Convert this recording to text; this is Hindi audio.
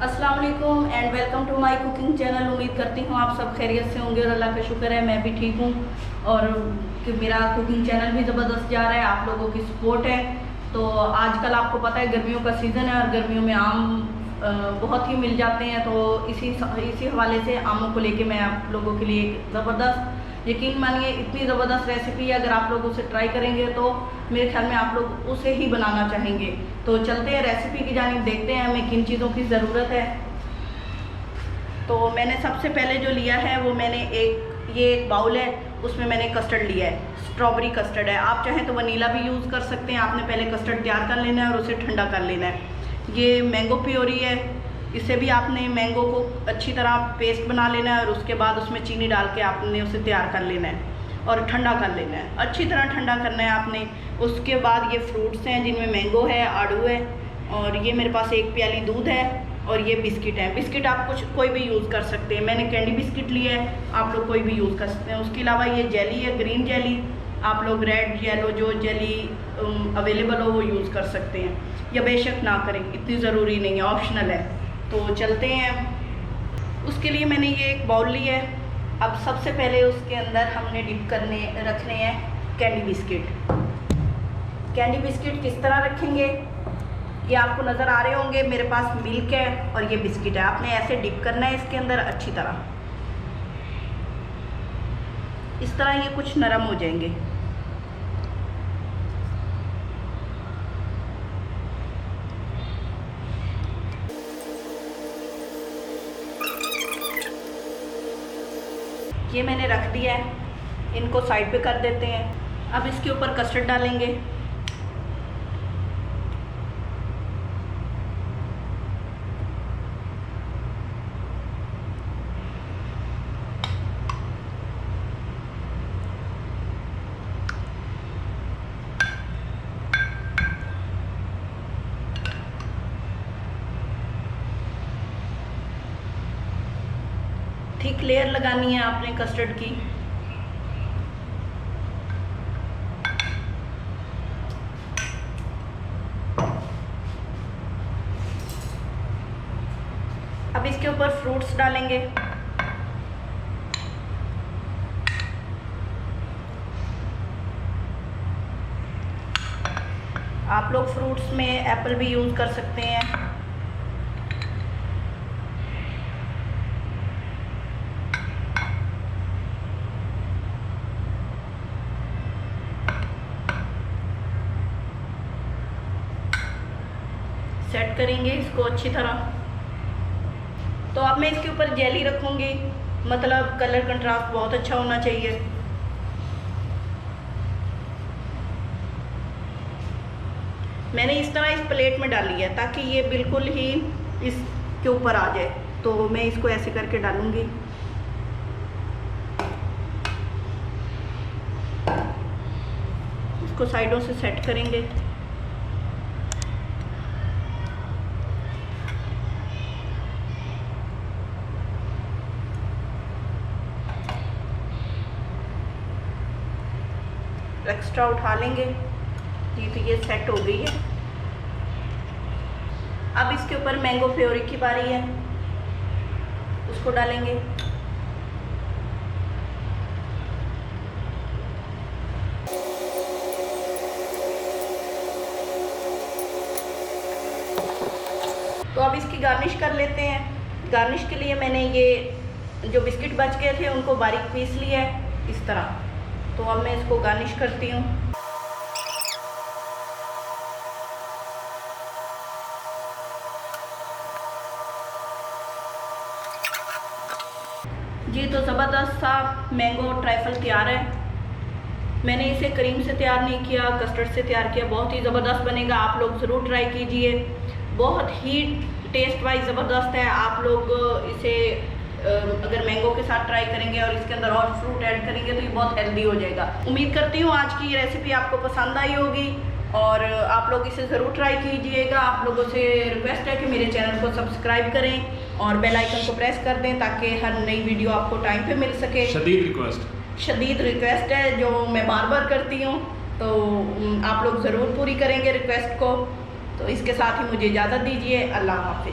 अस्सलाम वालेकुम and welcome to my cooking channel. उम्मीद करती हूँ आप सब खैरियत से होंगे और अल्लाह का शुक्र है मैं भी ठीक हूँ और कि मेरा कुकिंग चैनल भी ज़बरदस्त जा रहा है, आप लोगों की सपोर्ट है। तो आजकल आपको पता है गर्मियों का सीज़न है और गर्मियों में आम बहुत ही मिल जाते हैं, तो इसी हवाले से आमों को लेके मैं आप लोगों के लिए एक ज़बरदस्त, यकीन मानिए इतनी ज़बरदस्त रेसिपी है, अगर आप लोग उसे ट्राई करेंगे तो मेरे ख्याल में आप लोग उसे ही बनाना चाहेंगे। तो चलते हैं रेसिपी की जानिब, देखते हैं हमें किन चीज़ों की ज़रूरत है। तो मैंने सबसे पहले जो लिया है वो मैंने ये एक बाउल है, उसमें मैंने कस्टर्ड लिया है, स्ट्रॉबेरी कस्टर्ड है। आप चाहें तो वनीला भी यूज़ कर सकते हैं। आपने पहले कस्टर्ड तैयार कर लेना है और उसे ठंडा कर लेना है। ये मैंगो प्योरी है, इसे भी आपने मैंगो को अच्छी तरह पेस्ट बना लेना है और उसके बाद उसमें चीनी डाल के आपने उसे तैयार कर लेना है और ठंडा कर लेना है, अच्छी तरह ठंडा करना है आपने। उसके बाद ये फ्रूट्स हैं जिनमें मैंगो है, आड़ू है और ये मेरे पास 1 प्याली दूध है और ये बिस्किट है। बिस्किट आप कोई भी यूज़ कर सकते हैं, मैंने कैंडी बिस्किट लिया है, आप लोग कोई भी यूज़ कर सकते हैं। उसके अलावा ये जेली है, ग्रीन जेली, आप लोग रेड येलो जो जेली अवेलेबल हो वो यूज़ कर सकते हैं, या बेशक ना करें, इतनी ज़रूरी नहीं है, ऑप्शनल है। तो चलते हैं। उसके लिए मैंने ये एक बाउल लिया है। अब सबसे पहले उसके अंदर हमने रखने हैं कैंडी बिस्किट। कैंडी बिस्किट किस तरह रखेंगे ये आपको नज़र आ रहे होंगे। मेरे पास मिल्क है और ये बिस्किट है, आपने ऐसे डिप करना है इसके अंदर अच्छी तरह, इस तरह ये कुछ नरम हो जाएंगे। ये मैंने रख दिया है, इनको साइड पे कर देते हैं। अब इसके ऊपर कस्टर्ड डालेंगे। थिक लेयर लगानी है आपने कस्टर्ड की। अब इसके ऊपर फ्रूट्स डालेंगे। आप लोग फ्रूट्स में एप्पल भी यूज़ कर सकते हैं। सेट करेंगे इसको अच्छी तरह। तो अब मैं इसके ऊपर जेली रखूँगी, मतलब कलर कंट्रास्ट बहुत अच्छा होना चाहिए। मैंने इस तरह इस प्लेट में डाली है ताकि ये बिल्कुल ही इसके ऊपर आ जाए, तो मैं इसको ऐसे करके डालूँगी। इसको साइडों से सेट करेंगे। एक्स्ट्रा उठा लेंगे। तो ये सेट हो गई है। अब इसके ऊपर मैंगो प्योरी की बारी है, उसको डालेंगे। तो अब इसकी गार्निश कर लेते हैं। गार्निश के लिए मैंने ये जो बिस्किट बच गए थे उनको बारीक पीस लिया है इस तरह। तो अब मैं इसको गार्निश करती हूँ। जी तो ज़बरदस्त सा मैंगो ट्राइफल तैयार है। मैंने इसे क्रीम से तैयार नहीं किया, कस्टर्ड से तैयार किया, बहुत ही ज़बरदस्त बनेगा। आप लोग ज़रूर ट्राई कीजिए, बहुत ही टेस्ट वाइज ज़बरदस्त है। आप लोग इसे अगर मैंगो के साथ ट्राई करेंगे और इसके अंदर और फ्रूट ऐड करेंगे तो ये बहुत हेल्दी हो जाएगा। उम्मीद करती हूँ आज की ये रेसिपी आपको पसंद आई होगी और आप लोग इसे ज़रूर ट्राई कीजिएगा। आप लोगों से रिक्वेस्ट है कि मेरे चैनल को सब्सक्राइब करें और बेल आइकन को प्रेस कर दें ताकि हर नई वीडियो आपको टाइम पे मिल सके। शदीद रिक्वेस्ट है जो मैं बार बार करती हूँ, तो आप लोग ज़रूर पूरी करेंगे रिक्वेस्ट को। तो इसके साथ ही मुझे इजाज़त दीजिए। अल्लाह हाफिज़।